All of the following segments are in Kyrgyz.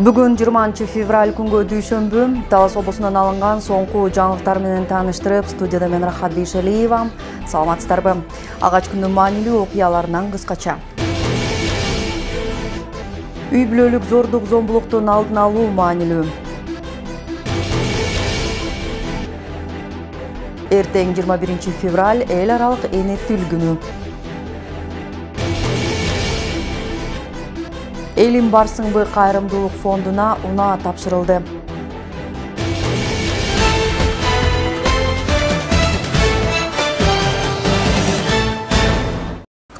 Бүгін 20 февраль күнгө дүйшөмбү Талас облусунан алынган соңку жаңылыктар менен тааныштырып, студияда мен Рахат Бейшалиева. Саламатсыздарбы. Агач күндүн маанилүү окуяларынан кыскача. Үй бүлөлүк зордук зомбулуктун алдын алуу маанилүү. Эртең 21 февраль эл аралык эне тил күнү. Элим барсыңбы кайрымдуулук фондуна унаа тапшырылды.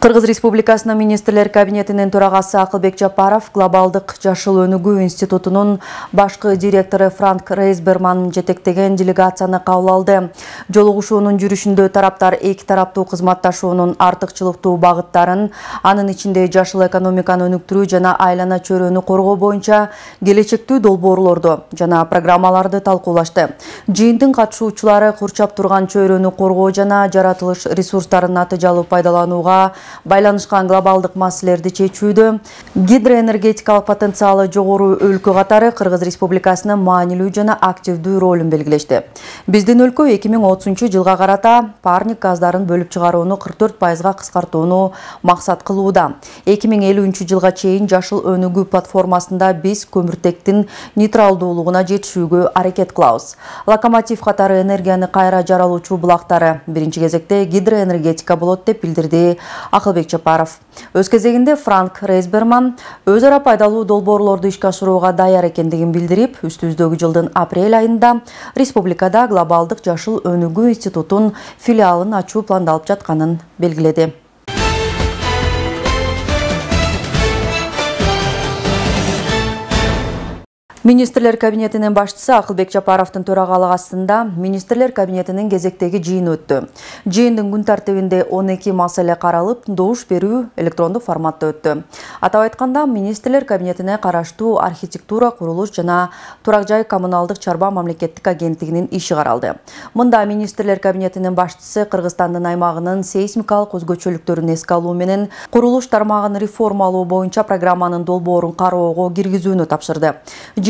Кыргыз Республикасынын министрлер кабинетинин төрагасы Акылбек Жапаров глобалдык жашыл өнүгүү институтунун башкы директору Франк Рейсберман жетектеген делегацияны кабыл алды. Жолугушуунун жүрүшүндө тараптар эки тараптуу кызматташуунун артыкчылыктуу багыттарын, анын ичинде жашыл экономиканы өнүктүрүү жана айлана чөйрөнү коргоо боюнча келечектүү долбоорлорду жана программаларды талкуулашты. Жыйындын катышуучулары курчап турган чөйрөнү коргоо жана жаратылыш ресурстарын натыйжалуу пайдаланууга байланышкан глобалдык маселелерди чечүүдө гидроэнергетикалык потенциалы жогору өлкө катары Кыргыз Республикасынын маанилүү жана активдүү ролун белгилешти. Биздин өлкө 2030-жылга карата парник газдарын бөлүп чыгарууну 44%га кыскартууну максат кылууда. 2050-жылга чейин жашыл өнүгүү платформасында биз көмүртектин нейтралдуулугуна жетишүүгө аракет кылабыз. Локомотив катары энергияны кайра жаралуучу булактары биринчи кезекте гидроэнергетика болот деп билдирди Акылбек Жапаров. Өз кезегинде Франк Рейсберман өз ара пайдалуу долбоорлорду ишке ашырууга даяр экендигин билдирип, үстүбүздөгү жылдын апрель айында республикада глобалдык жашыл өнүгүү институтун филиалын ачуу пландалып жатканын белгиледи. Министрлер кабинетинин башчысы Акылбек Жапаровдун төрагалыгы астында министрлер кабинетинин кезектеги жыйыны өттү. Жыйындын күн тартибинде 12 маселе каралып, добуш берүү электрондук форматта өттү. Атап айтканда, министрлер кабинетине караштуу архитектура, курулуш жана турак жай коммуналдык чарба мамлекеттик агенттигинин иши каралды. Мында министрлер кабинетинин башчысы Кыргызстандын аймагынын сейсмикалык өзгөчөлүктөрүн эске алуу менен курулуш тармагын реформалоо боюнча программанын долбоорун кароого киргизүүнү тапшырды.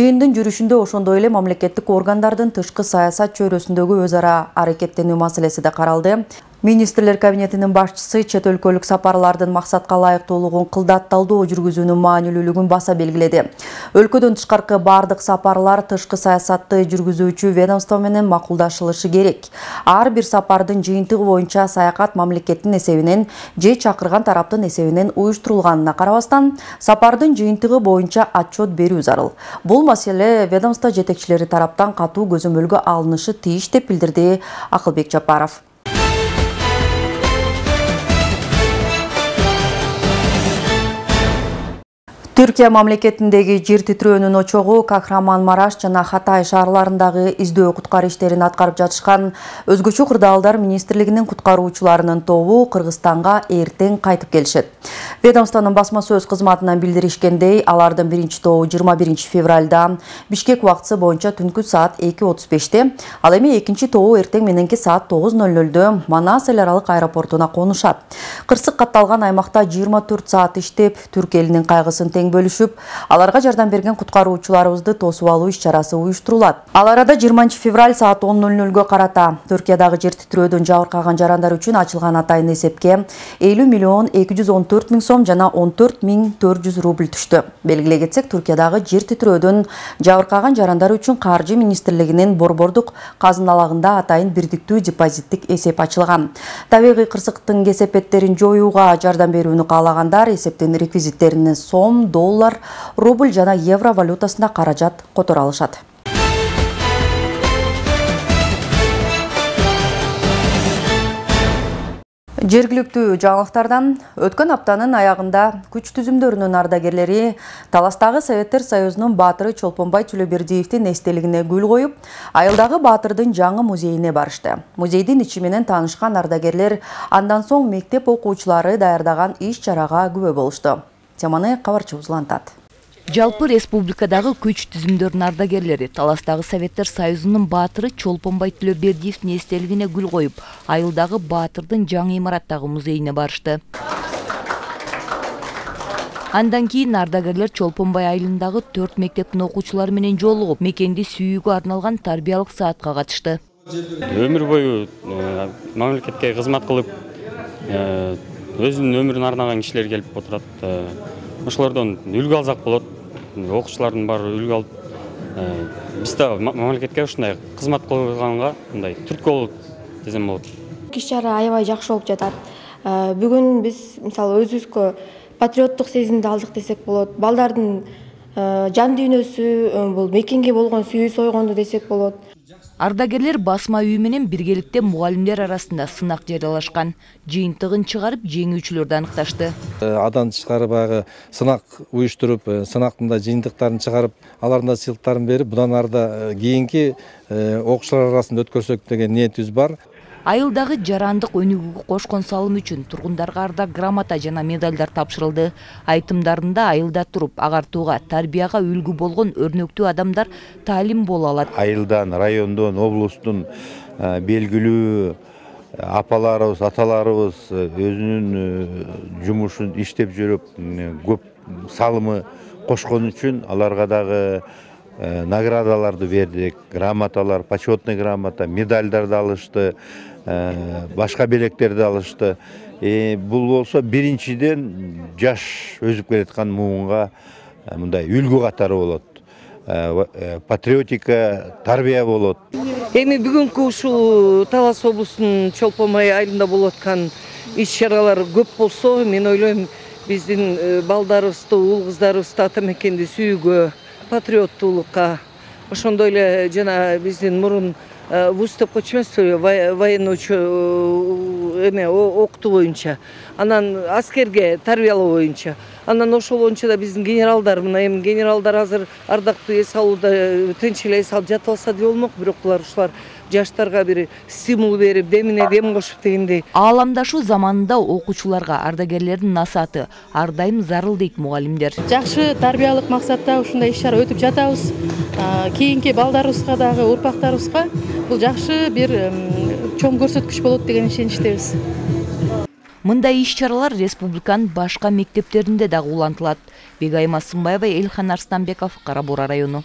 Жыйындын жүрүшүндө ошондой эле мамлекеттик органдардын тышкы саясат чөйрөсүндөгү өз ара аракеттенүү маселеси да каралды. Министрлер кабинетинин башчысы чет өлкөлүк сапарлардын максатка ылайыктуулугун кылдатталдоо жүргүзүүнүн маанилүүлүгүн баса белгиледи. Өлкөдөн тышкаркы бардык сапарлар тышкы саясатты жүргүзүүчү ведомство менен макулдашылышы керек. Ар бир сапардын жыйынтыгы боюнча саякат мамлекеттин эсебинен же чакырган тараптын эсебинен уюштурулганына карабастан, сапардын жыйынтыгы боюнча отчет берүү зарыл. Бул маселе ведомство жетекчилери тараптан катуу көзөмөлгө алынышы тийиш деп билдирди Акылбек Жапаров. Түркия мамлекетиндеги жер титирөөнүн очогу Кахраман-Мараш жана Хатай шаарларындагы издөө куткаруу иштерин аткарып жатышкан өзгөчө кырдаалдар министрлигинин куткаруучуларынын тобу Кыргызстанга эртең кайтып келишет. Ведомствонун басма сөз кызматынан билдиришкендей, алардын биринчи тобу 21 февралда Бишкек убактысы боюнча түнкү саат 2:35-те, ал эми экинчи тобу эртең мененки саат 9:00-дө Манас эл аралык аэропортуна конушат. Кырсык катталган аймакта 24 саат иштеп, түрк элинин кайгысын бөлүшүп, аларга жардам берген куткаруучуларыбызды тосуп алуу иш-чарасы уюштурулат. Ал арада 20 февраль саат 10:00-гө карата Түркиядагы жер титирөөдөн жабыркаган жарандар үчүн ачылган атайын эсепке 50.214.000 сом жана 14.400 рубль түштү. Белгилей кетсек, Түркиядагы жер титирөөдөн жабыркаган жарандар үчүн Каржы министрлигинин борбордук казыналагында атайын бирдиктүү депозиттик эсеп ачылган. Табигый кырсыктын кесепеттерин жоюуга жардам берүүнү каалагандар эсептин реквизиттерине сом, доллар, рубль жана евро валютасында каражат которо алышат. Жергиликтүү жаңылыктардан өткөн аптанын аягында күч түзүмдөрүнүн ардагерлери Таластагы Советтер Союзунун баатыры Чолпонбай Төлөбердиевдин эстелигине гүл коюп, Айылдагы баатырдын жаңы музейине барышты. Музейдин ичи менен таанышкан ардагерлер андан соң мектеп окуучулары даярдаган иш-чарага күбө болушту. Теманы кабарчыбыз улантат. Жалпы республикадагы күч түзүмдөрүнүн ардагерлери Таластагы Советтер Союзунун баатыры Чолпонбай Төлөбердиевдин эстелигине гүл коюп, Айылдагы баатырдын жаңы имараттагы музейине барышты. Андан кийин ардагерлер Чолпонбай айылындагы 4 мектептин окуучулары менен жолугуп, мекенди сүйүүгө арналган тарбиялык саатка катышты. Өмүр бою мамлекетке кызмат кылып, өзүнүн өмүрүн арнаган кишилер келип отурат. Ошолордон үлгү алсак болот. Окуучулардын баары үлгү алып, биз да мамлекетке ушундай кызмат кылганга мындай түрткү болот десем болот. Иш-чара аябай жакшы болуп жатат. Бүгүн биз мисалы өзүбүзгө патриоттук сезимди алдык десек болот. Балдардын жан дүйнөсү, бул мекенге болгон сүйүүсү ойгонду десек болот. Ардагерлер басма үй менен биргеликте мугалимдер арасында сынак жарыялашкан. Жыйынтыгын чыгарып, жеңүүчүлөрдү аныкташты. Адан тышкары баягы сынак уюштуруп, сынактын да жыйынтыктарын чыгарып, алардын да сыйлыктарын берип, будан арда кийинки окуучулар арасында өткөрсөк деген ниетибиз бар. Айылдагы жарандык өнүгүүгө кошкон салым үчүн тургундарга арда грамота жана медалдар тапшырылды. Айтымдарында айылда туруп, агартууга, тарбияга үлгү болгон өрнөктүү адамдар таалим боло алат. Айылдан, райондон, облустун белгилүү апаларыбыз, аталарыбыз өзүнүн жумушун иштеп жүрүп, көп салымы кошкон үчүн аларга дагы наградаларды бердик, грамоталар, почетный грамота, медальдарды алышты, башка белектерди алышты. Бул болсо биринчиден жаш өсүп келаткан муунга мындай үлгү катары болот. Патриотика, тарбия болот. Эми бүгүнкү ушул Талас облусунун Чолпонбай айылында болуп аткан иш-чаралар көп болсо, мен ойлойм, биздин балдарыбызды, уул кыздарыбызды ата мекенди сүйүүгө, патриоттуулукка, ошондой эле жана биздин мурун вуз деп койчу эмеспи, военный окутуу боюнча, анан аскерге тарбиялоо боюнча, анан ошол боюнча да биздин генералдар, мына эми генералдар азыр ардактуу эс алууда тынч эле эс алып жатып алса деле болмок, бирок ушулар жаштарга бир стимул берип, демине дем кошуп дегендей. Ааламдашуу заманында окуучуларга ардагерлердин насааты ар дайым зарыл дейт мугалимдер. Жакшы тарбиялык максатта ушундай иш-чара өтүп жатабыз. Кийинки балдарыбызга дагы, урпактарыбызга бул жакшы бир чоң көрсөткүч болот деген ишеничтебиз. Мындай иш-чаралар республиканын башка мектептеринде дагы улантылат. Бегайма Сымбаева, Элхан Арстанбеков, Кара Бура району.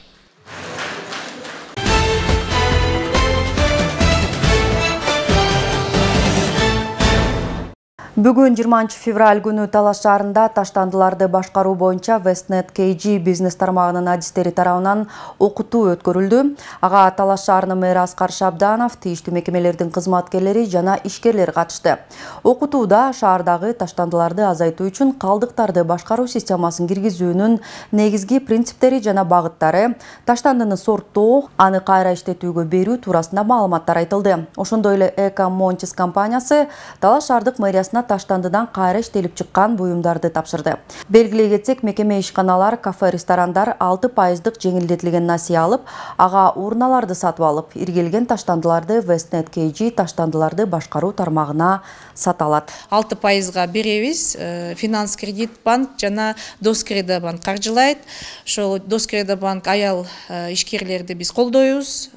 Бүгүн 20 февраль күнү Талас шаарында таштандыларды башкаруу боюнча Westnet KG бизнес тармагынын адистери тарабынан окутуу өткөрүлдү. Ага Талас шаарынын мэрі Аскар Шабданов, тийиштүү мекемелердин кызматкерлери жана ишкерлер катышты. Окутууда шаардагы таштандыларды азайтуу үчүн калдыктарды башкаруу системасын киргизүүнүн негизги принциптери жана багыттары, таштандыны сорттоо, аны кайра иштетүүгө берүү туурасында маалыматтар айтылды. Ошондой эле Эко Монтис компаниясы Талас шаардык мэриясына таштандыдан кайра иштелип чыккан буюмдарды тапшырды. Белгилей кетсек, мекеме ишканалар, кафе, ресторандар 6% жеңилдетилген насыя алып, ага урналарды сатып алып, иргелген таштандыларды Westnet KG таштандыларды башкаруу тармагына сата алат. 6%га беребиз. Финанс Кредит банк жана Доскредо банк каржылайт. Ошол Доскредо банк аял ишкерлерди биз колдойбуз.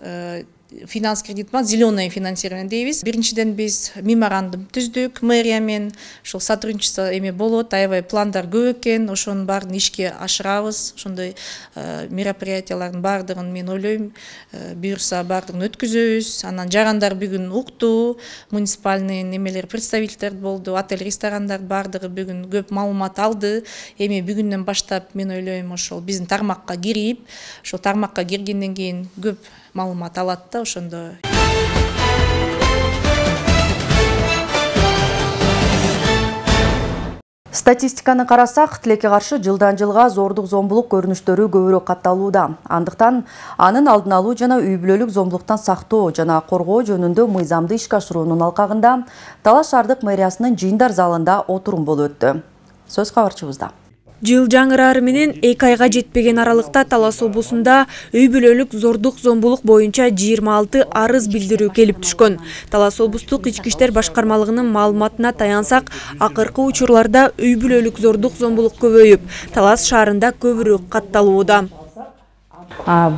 Финанс Кредит банк зеленое финансирование дейбиз. Биринчиден биз меморандум түздүк мэрия менен, ошол сотрудничество эми болот, аябай пландар көп экен, ошонун баарын ишке ашырабыз. Ошондой мероприятиялардын баардыгын мен ойлойм, буюрса баардыгын өткүзөбүз. Анан жарандар бүгүн укту, муниципальный немелер представительдер болду, отель, ресторандар баардыгы бүгүн көп маалымат алды. Эми бүгүндөн баштап мен ойлойм, ошол биздин тармакка кирип, ошол тармакка киргенден кийин көп маалымат алат да ошондо. Статистиканы карасак, тилекке каршы жылдан жылга зордук зомбулук көрүнүштөрү көбүрөөк катталууда. Андыктан анын алдын алуу жана үй бүлөлүк зомбулуктан сактоо жана коргоо жөнүндө мыйзамды ишке ашыруунун алкагында Талас шаардык мэриясынын жыйындар залында отурум болуп өттү. Сөз кабарчыбызда. Жыл жаңырары менен 2 айга жетпеген аралыкта Талас облусунда үй бүлөлүк зордук зомбулук боюнча 26 арыз билдирүү келип түшкөн. Талас облустук ички иштер башкармалыгынын маалыматына таянсак, акыркы учурларда үй бүлөлүк зордук зомбулук көбөйүп, Талас шаарында көбүрөөк катталууда.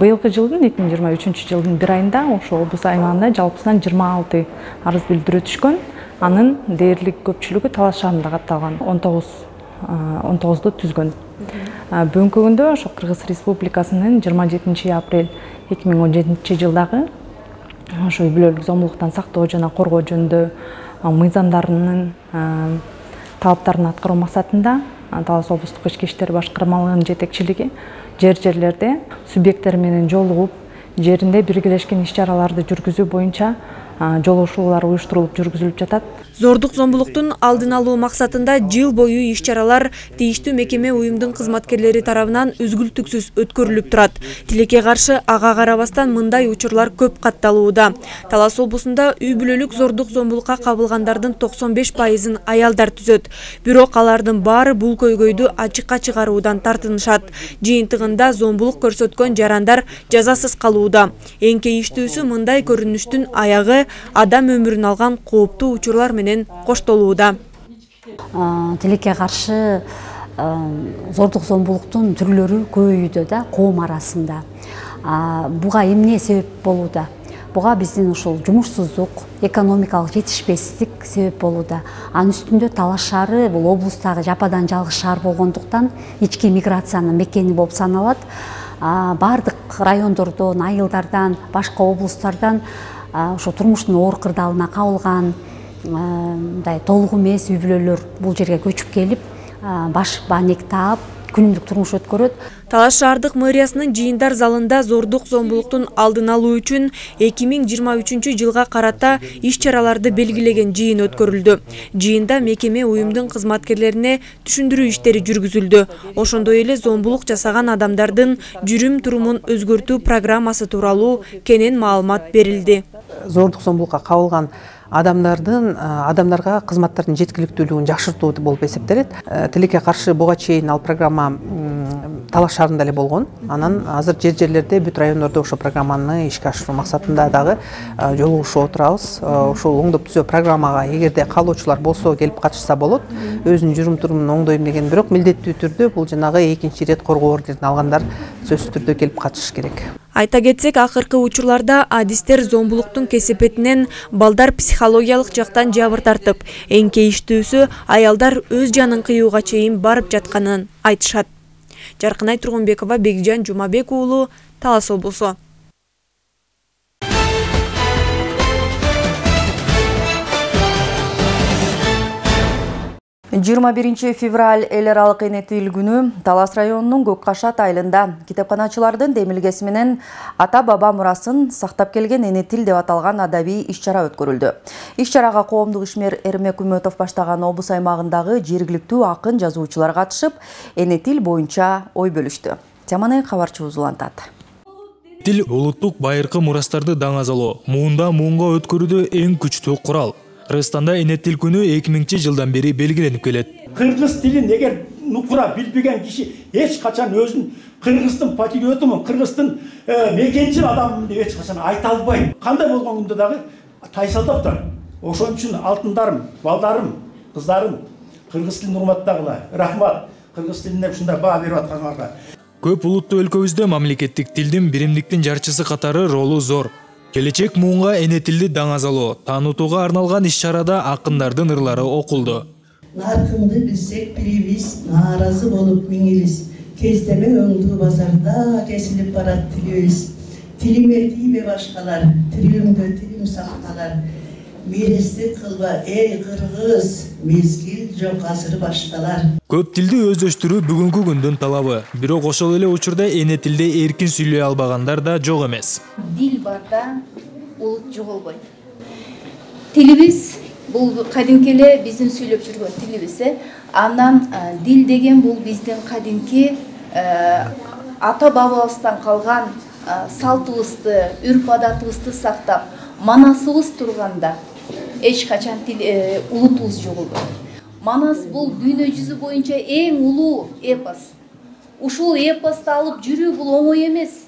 Быйылкы жылдын 2023 жылдын 1 айында ошол облус аймагында жалпысынан 26 арыз билдирүү түшкөн. Анын дээрлик көпчүлүгү Талас шаарында катталган. 19 19-да түзгөн. Бүгүнкү күндө ошо Кыргыз Республикасынын 27 апрель 2017 жылдагы ошо үй бүлөлүк зомбулуктан сактоо жана коргоо жөнүндө мыйзамдарынын талаптарын аткаруу максатында Талас облустук ички иштер башкармалыгынын жетекчилиги жерлерде субъекттер менен жолугуп, жеринде биргелешкен иш-чараларды жүргүзүү боюнча жолугушуулар уюштурулуп жүргүзүлүп жатат. Зордук зомбулуктун алдын алуу максатында жыл бою иш-чаралар тийиштүү мекеме уюмдун кызматкерлери тарабынан үзгүлтүксүз өткөрүлүп турат. Тилекке каршы ага карабастан мындай учурлар көп катталууда. Талас облусунда үй бүлөлүк зордук зомбулукка кабылгандардын 95%-ын аялдар түзөт. Бирок алардын баары бул көйгөйдү ачыкка чыгаруудан тартынышат. Жыйынтыгында зомбулук көрсөткөн жарандар жазасыз калууда. Эң кейиштүүсү мындай көрүнүштүн аягы адам өмүрүн алган кооптуу учурлар менен коштолууда. Тилекке каршы зордук зомбулуктун түрлөрү көбөйүүдө да коом арасында. Буга эмне себеп болууда? Буга биздин ушул жумушсуздук, экономикалык жетишпестик себеп болууда. Анын үстүндө Талас шаары бул облустагы жападан жалгыз шаар болгондуктан ички миграциянын мекени болуп саналат. Бардык райондордон, айылдардан, башка облустардан ошо турмуштун оор кырдаалына кабылган мындай толук эмес үй бүлөлөр бул жерге көчүп келип, баш баанек таап, күнүмдүк турмуш өткөрөт. Талас шаардык мэриясынын жыйындар залында зордук зомбулуктун алдын алуу үчүн 2023 жылга карата иш-чараларды белгилеген жыйын өткөрүлдү. Жыйында мекеме уюмдун кызматкерлерине түшүндүрүү иштери жүргүзүлдү. Ошондой эле зомбулук жасаган адамдардын жүрүм-турумун өзгөртүү программасы тууралуу кенен маалымат берилди. Зордук зомбулукка кабылган адамдарга кызматтардын жеткиликтүүлүгүн жакшыртуу болуп эсептелет. Тилекке каршы буга чейин ал программа Талас шаарында эле болгон. Анан азыр жерлерде бүт райондордо ошо программаны ишке ашыруу максатында дагы жолугушуп отурабыз. Ошол оңдоп түзөө программага эгерде каалоочулар болсо келип катышса болот. Өзүнүн жүрүм-турумун оңдойм деген, бирок милдеттүү түрдө бул жанагы экинчи ирет коргоо ордерин алгандар сөзсүз түрдө келип катышыш керек. Айта кетсек, акыркы учурларда адистер зомбулуктун кесепетинен балдар психологиялык жактан жабыр тартып, эң кейиштүүсү аялдар өз жанын кыюуга чейин барып жатканын айтышат. Жаркынай Тургунбекова, Бекжан Жумабек уулу, Талас облусу. 21 февраль эл аралык эне тил күнү Талас районунун Көк Кашат айылында китепканачылардын демилгеси менен ата-баба мурасын сактап келген эне тил деп аталган адабий иш-чара өткөрүлдү. Иш-чарага коомдук ишмер Эрмек Үмөтов баштаган облус аймагындагы жергиликтүү акын жазуучулар катышып, эне тил боюнча ой бөлүштү. Теманы кабарчыбыз улантат. Тил улуттук байыркы мурастарды даңазалоо, муунда муунга өткөрүүдө эң күчтүү курал. Кыргызстанда эне тил күнү 2000 жылдан бери белгиленип келет. Кыргыз тилин эгер нукура билбеген киши эч качан өзүн кыргыздын патриотумун, кыргыздын мекенчил адаммын деп эч качан айта албайт. Кандай болгон күндө дагы тайсалдап турат. Ошон үчүн алтындарым, балдарым, кыздарым, кыргыз тилин урматтагыла. Рахмат. Кыргыз тилине ушундай баа берип аткандарга. Көп улуттуу өлкөбүздө мамлекеттик тилдин биримдиктин жарчысы катары ролу зор. Келечек муунга эне тилди даңазалоо, таанутууга арналган иш-чарада акындардын ырлары окулду. Наркыңды билсек бирибиз, нааразы болуп миңибиз. Кездеме өңдүү базарда кесилип барат тилибиз. Тилиме тийбе башкалар, тилимде тилим сакталар. Мирестик кылба, эй кыргыз, мезгил жок азыр башталар. Көп тилди өздөштүрүү бүгүнкү күндүн талабы. Бирок ошол эле учурда эне тилде эркин сүйлөй албагандар да жок эмес. Дил барда улут жоголбойт. Тилибиз бул кадимки эле биздин сүйлөп жүргөн тилибиз. Андан дил деген бул биздин кадимки ата бабабыздан калган салтыбызды, үрп-адатыбызды сактап, манасыбыз турганда эч качан улутубуз жоголбойт. Манас бул дүйнө жүзү боюнча эң улуу эпос. Ушул эпосду алып жүрүү бул оңой эмес.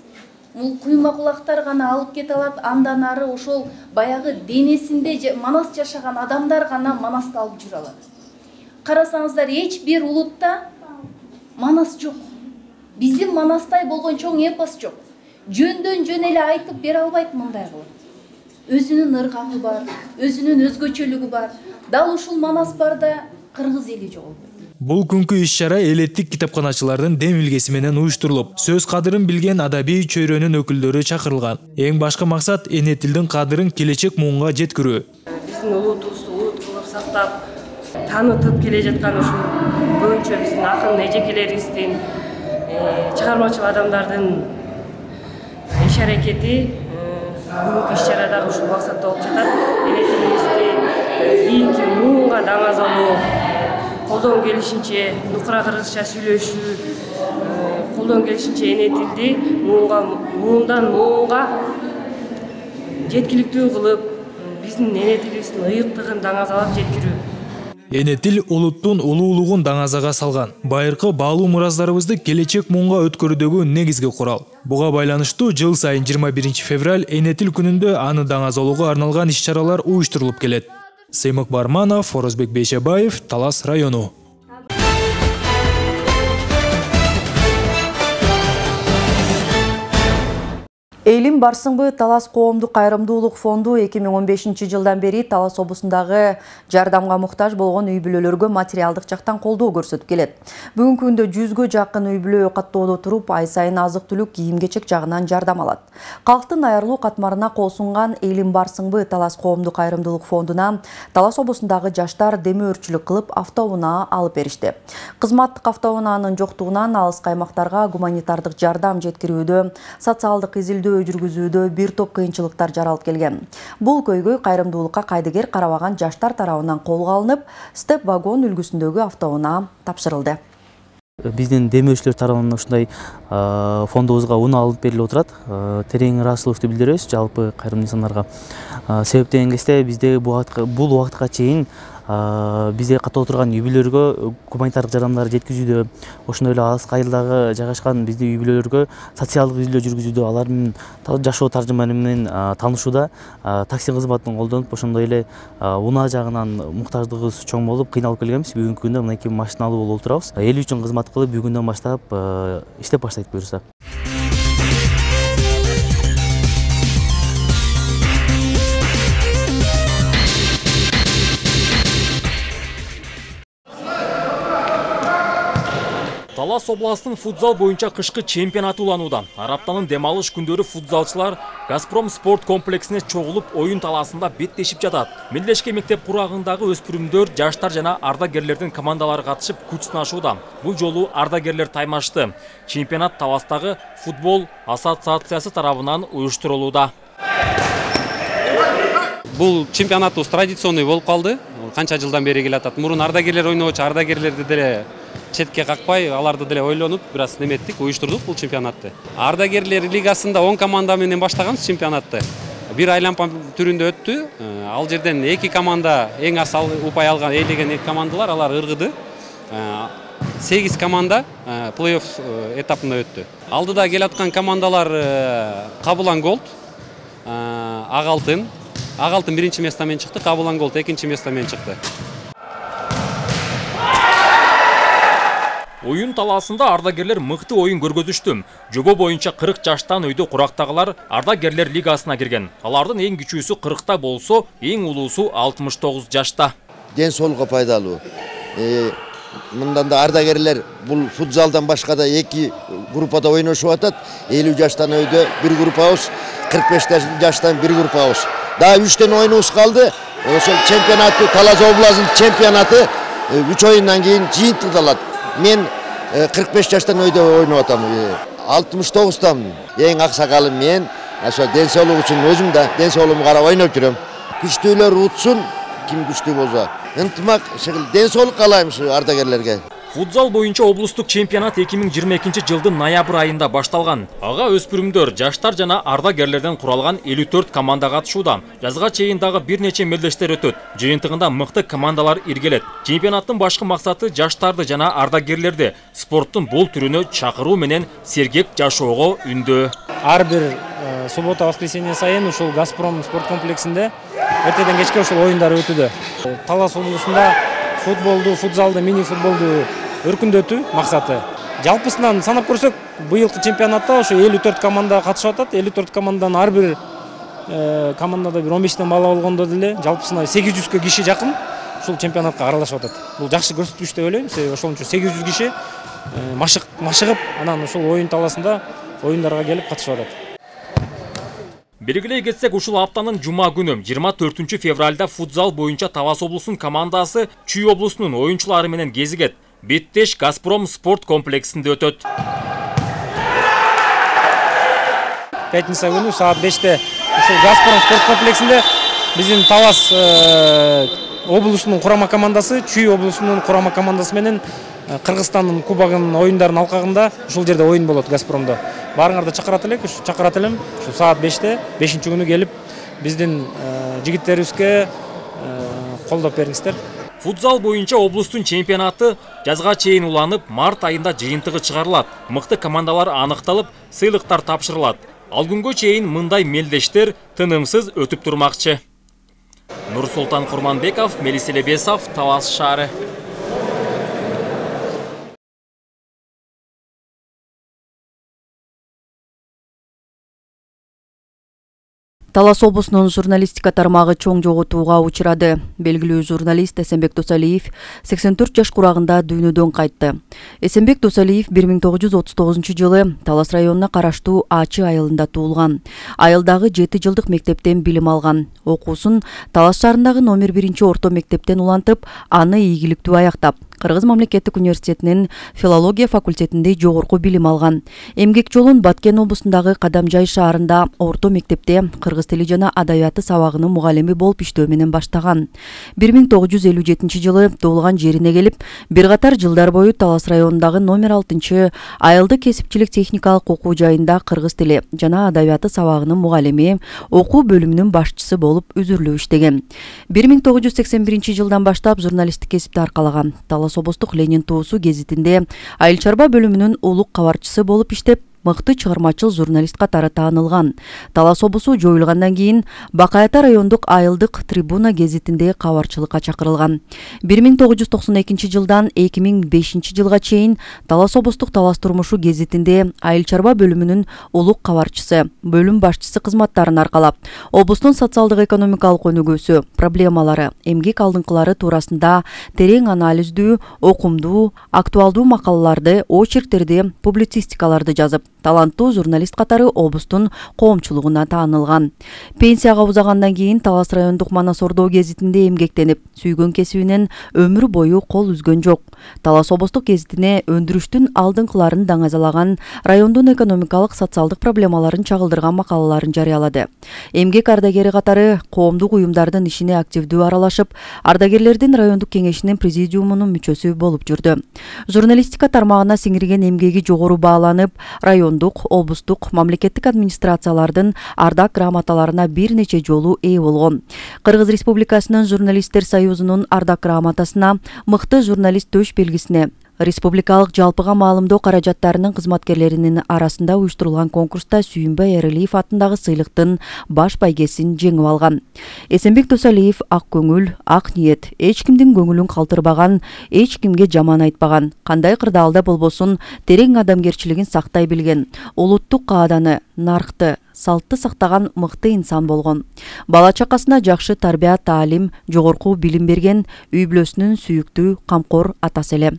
Бул куйма кулактар гана алып кете алат, андан ары ошол баягы денесинде манас жашаган адамдар гана манасты алып жүрө алат. Карасаңыздар, эч бир улутта манас жок. Биздин манастай болгон чоң эпос жок. Жөндөн жөн эле айтып бере албайт мындай кылып. Өзүнүн ыргагы бар, өзүнүн өзгөчөлүгү бар. Дал ушул манас барда кыргыз эли жоголбойт. Бул күнкү иш-чара элеттик китапканачылардын дем илгеси менен уюштурулуп, сөз кадырын билген адабий чөйрөнүн өкүлдөрү чакырылган. Эң башкы максат эне тилдин кадырын келечек муунга жеткирүү. Биздин улуубузду улут кылып сактап, таанытып келе жаткан ушул боюнча биздин акын эжекелерибиздин, чыгармачыл адамдардын иш-аракети бүгүнкү иш-чарадагы ушул максатта болуп жатат. Эне тилибизди кийинки муунга даңазалоо, колдон келишинче нукура кыргызча сүйлөшүү, колдон келишинче эне тилди муундан муунга жеткиликтүү кылып, биздин эне тилибиздин ыйыктыгын даңазалап жеткирүү. Эне тил улуттун улуулугун даңазага салган. Байыркы баалуу мураздарыбызды келечек муунга өткөрүүдөгү негизги курал. Буга байланыштуу жыл сайын 21 февраль эне тил күнүндө аны даңазалоого арналган иш-чаралар уюштурулуп келет. Сеймок Барманов, Орозбек Бейшебаев, Талас району. Эйлим барсыңбы Талас коомдук кайрымдуулук фонду 2015 жылдан бери Талас облусундагы жардамга муктаж болгон үй-бүлөлөргө материалдык жактан колдоо көрсөтүп келет. Бүгүнкү күндө 100гө жакын үй-бүлө каттоодо туруп, ай сайын азык-түлүк, кийим-кечек жагынан жардам алат. Калктын аярлуу катмарына кол сунган Эйлим барсыңбы Талас коомдук кайрымдуулук фондуна Талас облусундагы жаштар демөөрчүлүк кылып автоунаа алып беришти. Кызматтык автоунаанын жоктугунан алыс каймактарга гуманитардык жардам жеткирүүдө, социалдык изилдөө жүргүзүүдө бир топ кыйынчылыктар жаралып келген. Бул көйгөй кайрымдуулукка кайдыгер карабаган жаштар тарабынан колго алынып, степ вагон үлгүсүндөгү автоунаа тапшырылды. Биздин демөөчүлөр тарабынан ушундай фондубузга унаа алып берилип отурат. Терең ыраазычылыкты билдиребиз жалпы кайрымдуу нысандарга. Себеп деген кезде бизде бул убакытка чейин бизде каттап отурган үй-бүлөлөргө гуманитардык жардамдар жеткизүүдө, ошондой эле алыс айылдагы жайгашкан биздин үй-бүлөлөргө социалдык изилдөө жүргүзүүдө, алар менен жашоо таржыманы менен таанышууда такси кызматын колдонуп, ошондой эле унаа жагынан муктаждыгыбыз чоң болуп, кыйналып келгенбиз. Бүгүнкү күндө мынакей машиналуу болуп отурабыз. Эл үчүн кызмат кылып, бүгүндөн баштап иштеп баштайт буюрса. Талас областын футзал боюнча кышкы чемпионаты уланууда. Араптанын дем алыш күндөрү футзалчылар Газпром спорт комплексине чогулуп оюн талаасында беттешип жатат. Мелдешке мектеп курагындагы өспүрүмдөр, жаштар жана ардагерлердин командалары катышып күч сынашууда. Бул жолу ардагерлер таймашты. Чемпионат Таластагы футбол ассоциациясы тарабынан уюштурулууда. Бул чемпионатыбыз традиционный болуп калды. Канча жылдан бери келатат. Мурун ардагерлер ойногочу, ардагерлерди деле четке какпай, аларды деле ойлонуп, бир аз неметтик, уюштурдук бул чемпионатты. Ардагерлер лигасында 10 команда менен баштаганбыз чемпионатты. Бир айлампа түрүндө өттү. Ал жерден 2 команда эң аз упай алган, ээлеген 2 командалар, алар ыргыды. 8 команда плей-офф этапына өттү. Алдыда келаткан командалар Кабылан Голд, Ак Алтын. Ак Алтын биринчи местамен чыкты, Кабылан Голд экинчи местамен чыкты. Оюн талаасында ардагерлер мыкты оюн көргөзүштү. Жобо боюнча 40 жаштан өйдө курактагылар ардагерлер лигасына кирген. Алардын эң күчүүсү 40та болсо, эң улуусу 69 жашта. Ден соолукка пайдалуу. Мындан да ардагерлер бул футзалдан башка да 2 группада ойношуп атат. 50 жаштан өйдө бир группабыз, 45 жаштан бир группабыз. Да 3тен оюнубуз калды. Ошол чемпионаты, Талас областынын чемпионаты 3 оюндан кийин жыйынтыкталат. Мен 45 жаштан өйдө ойноп атам. 69тамын. Эң аксакалым мен. Ошо ден соолук үчүн өзүм да ден соолугумду карап ойноп жүрөм. Күчтүүлөр утсун, ким күчтүү болсо. Ынтымак, ден соолук каалайм ушу ардагерлерге. Футзал боюнча облустук чемпионат 2022 жылдын ноябрь айында башталган. Ага өспүрүмдөр, жаштар жана ардагерлерден куралган 54 команда катышууда. Жазга чейин дагы бир нече мелдештер өтөт. Жыйынтыгында мыкты командалар иргелет. Чемпионаттын башкы максаты жаштарды жана ардагерлерди спорттун бул түрүнө чакыруу менен сергек жашоого үндөө. Ар бир суббота, воскресенье сайын ушул Газпром спорт комплексинде эртеден кечке ушул оюндар өтүүдө. Талас облусунда футболду, футзалды, мини футболду өркүндөтүү максаты. Жалпысынан санап көрсөк, быйылкы чемпионатта ошо 54 команда катышып атат. 54 командадан ар бир командада бир 15тен бала болгондо деле жалпысынан 800 киши жакын ушул чемпионатка аралашып атат. Бул жакшы көрсөткүч деп ойлойм. Себеби ошол үчүн 800 киши машыгып, анан ушул оюн таласында оюндарга келип катышып атат. Белгилей кетсек, ушул аптанын жума күнү 24 февралда футзал боюнча Талас облусунун командасы Чүй облусунун оюнчулары менен кезигет. Беттеш Газпром спорт комплексинде өтөт. Пятница күнү саат 5-те ушул Газпром спорт комплексинде биздин Талас облусунун курама командасы Чүй облусунун курама командасы менен Кыргызстандын кубогунун оюндарынын алкагында ушул жерде оюн болот Газпромдо. Баарыңарды чакырат элем. Ушул саат 5-те 5-күнү келип биздин жигиттерибизге колдоп бериңиздер. Футзал боюнча облустун чемпионаты жазга чейин уланып, март айында жыйынтыгы чыгарылат. Мыкты командалар аныкталып, сыйлыктар тапшырылат. Ал күнгө чейин мындай мелдештер тынымсыз өтүп турмакчы. Нурсултан Курманбеков, Мелис Элебесов, Талас шаары. Талас облусунун журналистика тармагы чоң жоготууга учурады. Белгилүү журналист Эсенбек Досалиев 84 жаш курагында дүйнөдөн кайтты. Эсенбек Досалиев 1939-жылы Талас районуна караштуу Ачы айылында туулган. Айылдагы 7 жылдык мектептен билим алган. Окуусун Талас шаарындагы номер 1-орто мектептен улантып, аны ийгиликтүү аяктап, Кыргыз мамлекеттик университетинин филология факультетинде жогорку билим алган. Эмгек жолун Баткен облусундагы Кадамжай шаарында орто мектепте кыргыз тили жана адабияты сабагынын мугалими болуп иштөө менен баштаган. 1957-жылы туулган жерине келип, бир катар жылдар бою Талас районундагы номер 6 айылдык кесипчилик техникалык окуу жайында кыргыз тили жана адабияты сабагынын мугалими, окуу бөлүмүнүн башчысы болуп үзүрлүп иштеген. 1981-жылдан баштап журналисттик кесипти аркалаган. Талас облустук Ленин туусу гезитинде айыл чарба бөлүмүнүн улук кабарчысы болуп иштеп, мыкты чыгармачыл журналист катары таанылган. Талас облусу жоюлгандан кийин Бакаята райондук айылдык Трибуна гезитинде кабарчылыкка чакырылган. 1992-жылдан 2005-жылга чейин Талас облустук Талас турмушу гезитинде айыл чарба бөлүмүнүн улук кабарчысы, бөлүм башчысы кызматтарын аркалап, облустун социалдык экономикалык өнүгүүсү, проблемалары, эмгек алдыңкылары туурасында терең анализдүү, окумдуу, актуалдуу макалаларды, очерктерди, публицистикаларды жазып, таланттуу журналист катары облустун коомчулугуна таанылган. Пенсияга узагандан кийин Талас райондук Манас Ордоо гезитинде эмгектенип, сүйгөн кесибинен өмүр бою кол үзгөн жок. Талас облустук гезитине өндүрүштүн алдыңкыларын даңазалаган, райондун экономикалык, социалдык проблемаларын чагылдырган макалаларын жарыялады. Эмгек ардагери катары коомдук уюмдардын ишине активдүү аралашып, ардагерлердин райондук кеңешинин президиумунун мүчөсү болуп жүрдү. Журналистика тармагына сиңирген эмгеги жогору бааланып, райондук, облустук, мамлекеттик администрациялардын ардак грамоталарына бир нече жолу ээ болгон. Кыргыз Республикасынын журналисттер союзунун ардак грамотасына, мыкты журналист төш белгисине, республикалык жалпыга маалымдоо каражаттарынын кызматкерлеринин арасында уюштурулган конкурста Сүйүнбай Эрилиев атындагы сыйлыктын баш байгесин жеңип алган. Эсенбек Досалиев ак көңүл, ак ниет, эч кимдин көңүлүн калтырбаган, эч кимге жаман айтпаган, кандай кырдаалда болбосун терең адамгерчилигин сактай билген, улуттук кааданы, наркты, салтты сактаган мыкты инсан болгон. Бала чакасына жакшы тарбия, таалим, жогорку билим берген, үй бүлөсүнүн сүйүктүү, камкор атасы эле.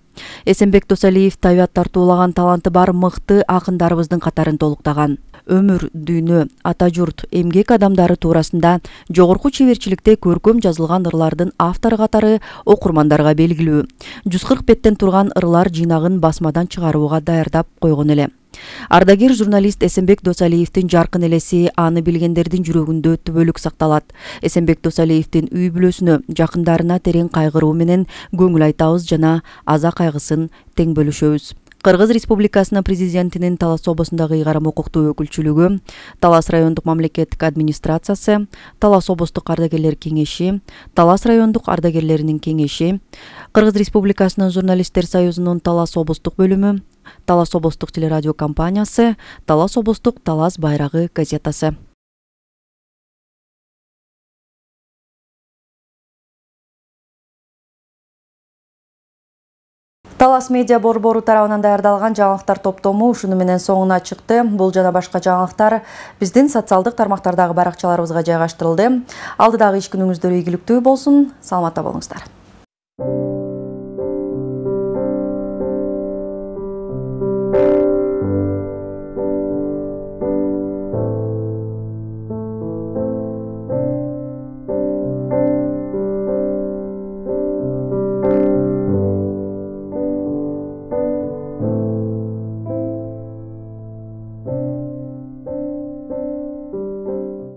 Эсенбек Досалиев табият тартуулаган таланты бар мыкты акындарыбыздын катарын толуктаган. Өмүр, дүйнө, ата журт, эмгек адамдары туурасында жогорку чеберчиликте көркөм жазылган ырлардын автору катары окурмандарга белгилүү. 140 беттен турган ырлар жыйнагын басмадан чыгарууга даярдап койгон эле. Ардагер журналист Эсенбек Досалиевдин жаркын элеси аны билгендердин жүрөгүндө түбөлүк сакталат. Эсенбек Досалиевдин үй бүлөсүнө, жакындарына терең кайгыруу менен көңүл айтабыз жана аза кайгысын тең бөлүшөбүз. Кыргыз Республикасынын президентинин Талас облусундагы ыйгарым укуктуу өкүлчүлүгү, Талас райондук мамлекеттик администрациясы, Талас облустук ардагерлер кеңеши, Талас райондук ардагерлеринин кеңеши, Кыргыз Республикасынын журналисттер союзунун Талас облустук бөлүмү, Талас облустук телерадио компаниясы, Талас облустук Талас байрагы газетасы. Талас медиа борбору тарабынан даярдалган жаңылыктар топтому ушуну менен соңуна чыкты. Бул жана башка жаңылыктар биздин социалдык тармактардагы баракчаларыбызга жайгаштырылды. Алдыдагы иш күнүңүздөр ийгиликтүү болсун. Саламатта болуңуздар.